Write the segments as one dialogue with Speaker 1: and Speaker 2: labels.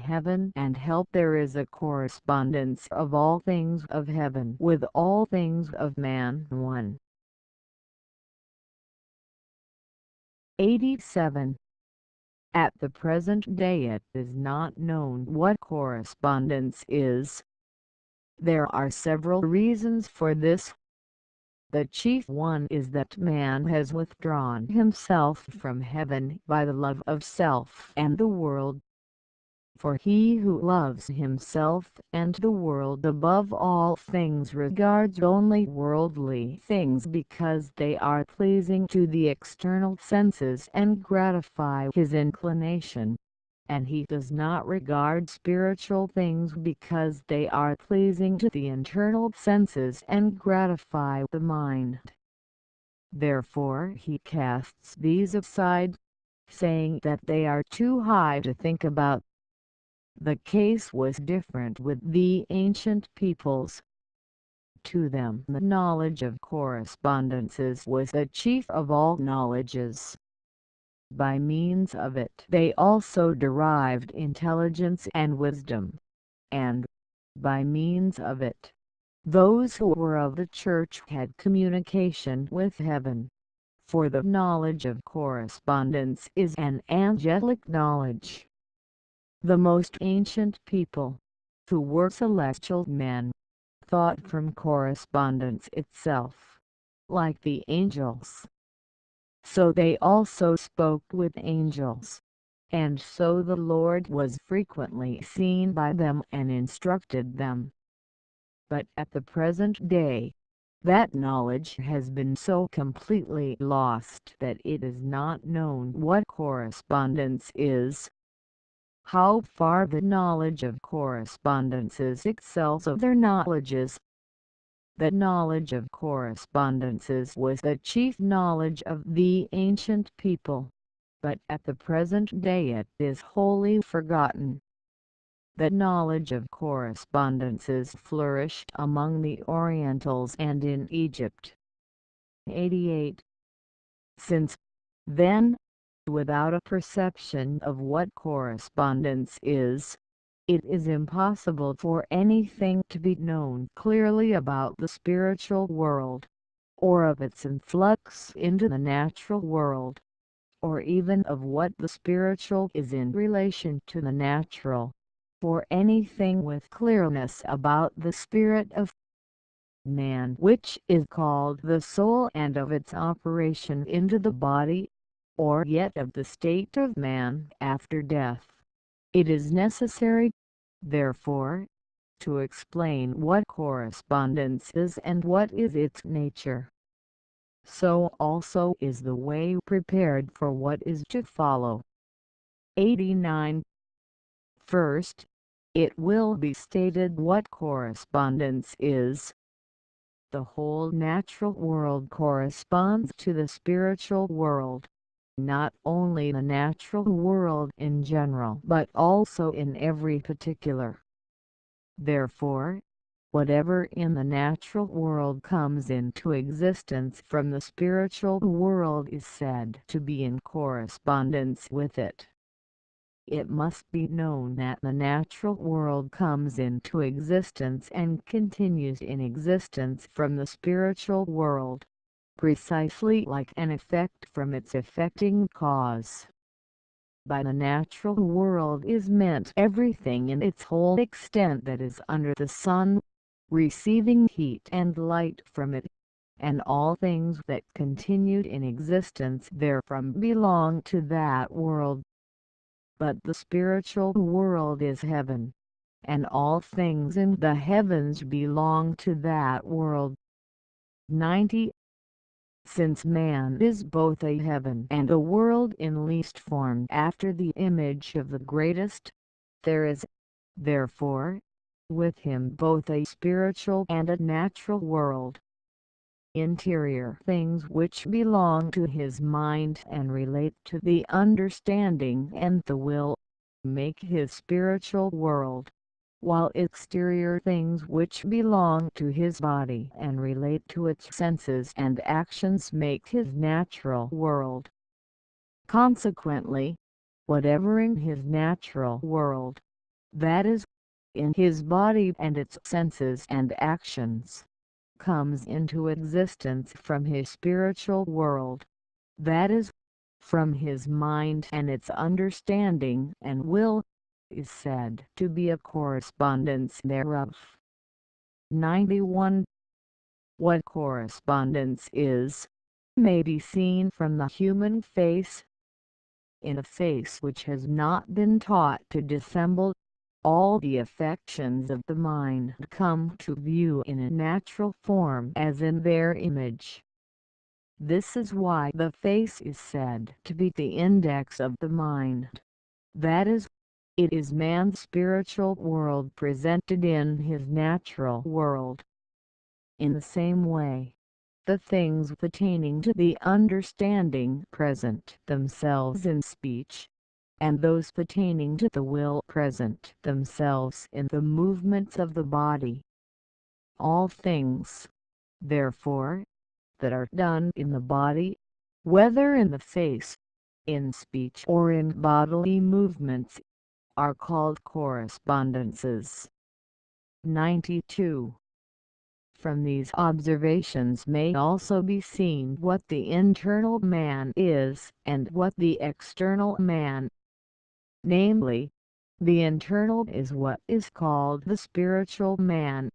Speaker 1: heaven and help. There is a correspondence of all things of heaven with all things of man. 187. At the present day it is not known what correspondence is. There are several reasons for this. The chief one is that man has withdrawn himself from heaven by the love of self and the world. For he who loves himself and the world above all things regards only worldly things because they are pleasing to the external senses and gratify his inclination, and he does not regard spiritual things because they are pleasing to the internal senses and gratify the mind. Therefore he casts these aside, saying that they are too high to think about. The case was different with the ancient peoples. To them the knowledge of correspondences was the chief of all knowledges. By means of it they also derived intelligence and wisdom, and, by means of it, those who were of the Church had communication with heaven. For the knowledge of correspondence is an angelic knowledge. The most ancient people, who were celestial men, thought from correspondence itself, like the angels. So they also spoke with angels, and so the Lord was frequently seen by them and instructed them. But at the present day, that knowledge has been so completely lost that it is not known what correspondence is. How far the knowledge of correspondences excels other knowledges. The knowledge of correspondences was the chief knowledge of the ancient people, but at the present day it is wholly forgotten. The knowledge of correspondences flourished among the Orientals and in Egypt. 88. Since, then, without a perception of what correspondence is, it is impossible for anything to be known clearly about the spiritual world, or of its influx into the natural world, or even of what the spiritual is in relation to the natural, for anything with clearness about the spirit of man, which is called the soul, and of its operation into the body, or yet of the state of man after death. It is necessary, therefore, to explain what correspondence is and what is its nature. So also is the way prepared for what is to follow. 89. First, it will be stated what correspondence is. The whole natural world corresponds to the spiritual world, not only the natural world in general but also in every particular. Therefore, whatever in the natural world comes into existence from the spiritual world is said to be in correspondence with it. It must be known that the natural world comes into existence and continues in existence from the spiritual world, precisely like an effect from its affecting cause. By the natural world is meant everything in its whole extent that is under the sun, receiving heat and light from it, and all things that continued in existence therefrom belong to that world. But the spiritual world is heaven, and all things in the heavens belong to that world. 90. Since man is both a heaven and a world in least form after the image of the greatest, there is, therefore, with him both a spiritual and a natural world. Interior things which belong to his mind and relate to the understanding and the will, make his spiritual world, while exterior things which belong to his body and relate to its senses and actions make his natural world. Consequently, whatever in his natural world, that is, in his body and its senses and actions, comes into existence from his spiritual world, that is, from his mind and its understanding and will, is said to be a correspondence thereof. 91. What correspondence is, may be seen from the human face. In a face which has not been taught to dissemble, all the affections of the mind come to view in a natural form as in their image. This is why the face is said to be the index of the mind, that is, it is man's spiritual world presented in his natural world. In the same way, the things pertaining to the understanding present themselves in speech, and those pertaining to the will present themselves in the movements of the body. All things, therefore, that are done in the body, whether in the face, in speech or in bodily movements, are called correspondences. 92. From these observations may also be seen what the internal man is and what the external man. Namely, the internal is what is called the spiritual man,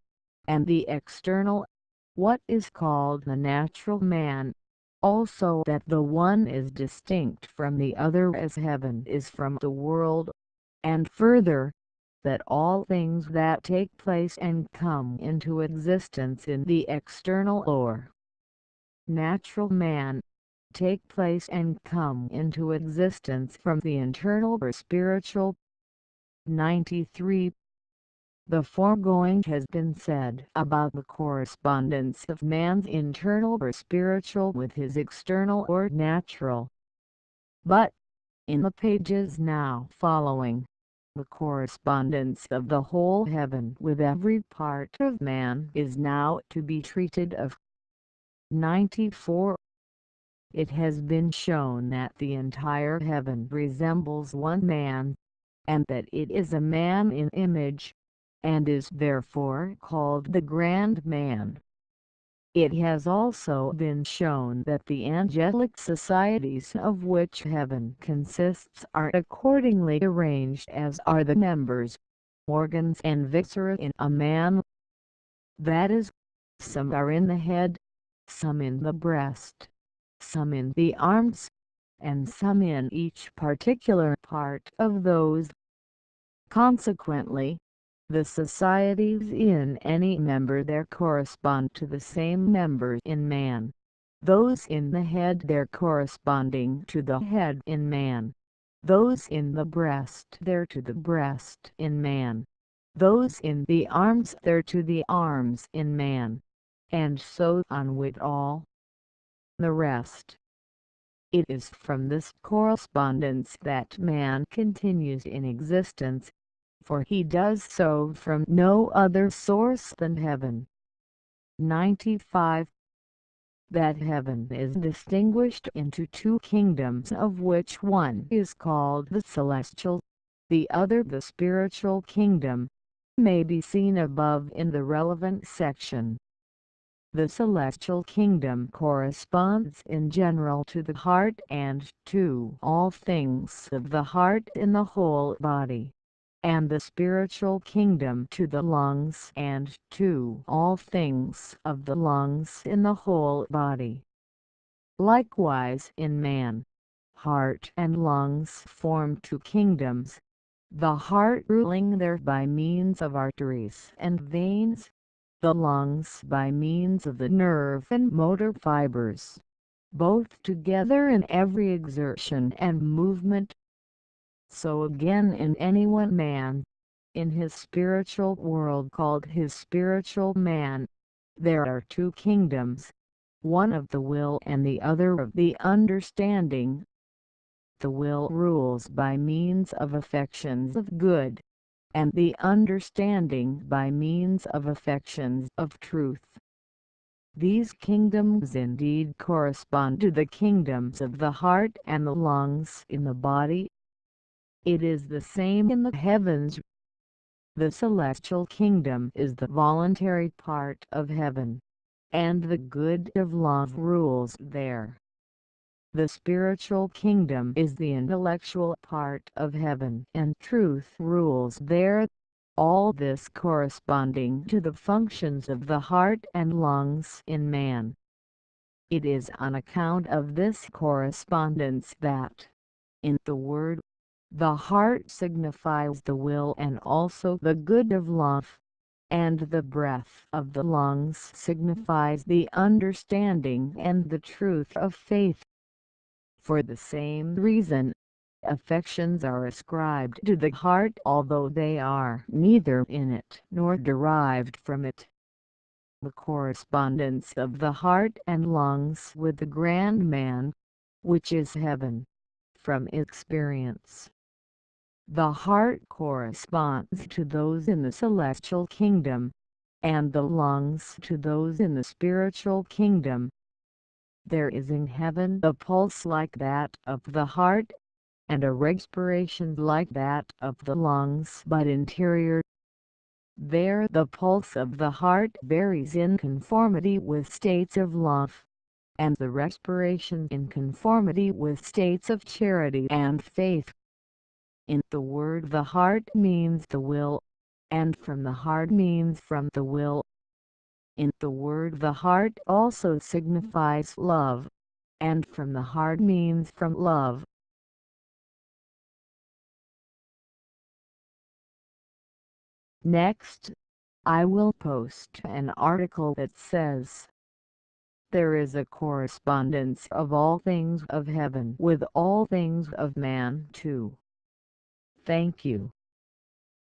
Speaker 1: and the external, what is called the natural man. Also that the one is distinct from the other as heaven is from the world, and further, that all things that take place and come into existence in the external or natural man, take place and come into existence from the internal or spiritual. 93. The foregoing has been said about the correspondence of man's internal or spiritual with his external or natural. But, in the pages now following, the correspondence of the whole heaven with every part of man is now to be treated of. 94. It has been shown that the entire heaven resembles one man, and that it is a man in image, and is therefore called the grand man. It has also been shown that the angelic societies of which heaven consists are accordingly arranged as are the members, organs and viscera in a man. That is, some are in the head, some in the breast, some in the arms, and some in each particular part of those. Consequently, the societies in any member there correspond to the same member in man, those in the head there corresponding to the head in man, those in the breast there to the breast in man, those in the arms there to the arms in man, and so on with all the rest. It is from this correspondence that man continues in existence, for he does so from no other source than heaven. 95. That heaven is distinguished into two kingdoms, of which one is called the celestial, the other the spiritual kingdom, may be seen above in the relevant section. The celestial kingdom corresponds in general to the heart and to all things of the heart in the whole body, and the spiritual kingdom to the lungs and to all things of the lungs in the whole body. Likewise in man, heart and lungs form two kingdoms, the heart ruling there by means of arteries and veins, the lungs by means of the nerve and motor fibers, both together in every exertion and movement. So again in any one man, in his spiritual world called his spiritual man, there are two kingdoms, one of the will and the other of the understanding. The will rules by means of affections of good, and the understanding by means of affections of truth. These kingdoms indeed correspond to the kingdoms of the heart and the lungs in the body. It is the same in the heavens. The celestial kingdom is the voluntary part of heaven, and the good of love rules there. The spiritual kingdom is the intellectual part of heaven, and truth rules there. All this corresponding to the functions of the heart and lungs in man. It is on account of this correspondence that, in the word, the heart signifies the will and also the good of love, and the breath of the lungs signifies the understanding and the truth of faith. For the same reason, affections are ascribed to the heart although they are neither in it nor derived from it. The correspondence of the heart and lungs with the grand man, which is heaven, from experience. The heart corresponds to those in the celestial kingdom, and the lungs to those in the spiritual kingdom. There is in heaven a pulse like that of the heart, and a respiration like that of the lungs but interior. There the pulse of the heart varies in conformity with states of love, and the respiration in conformity with states of charity and faith. In the word the heart means the will, and from the heart means from the will. In the word the heart also signifies love, and from the heart means from love. Next, I will post an article that says, "There is a correspondence of all things of heaven with all things of man too." Thank you.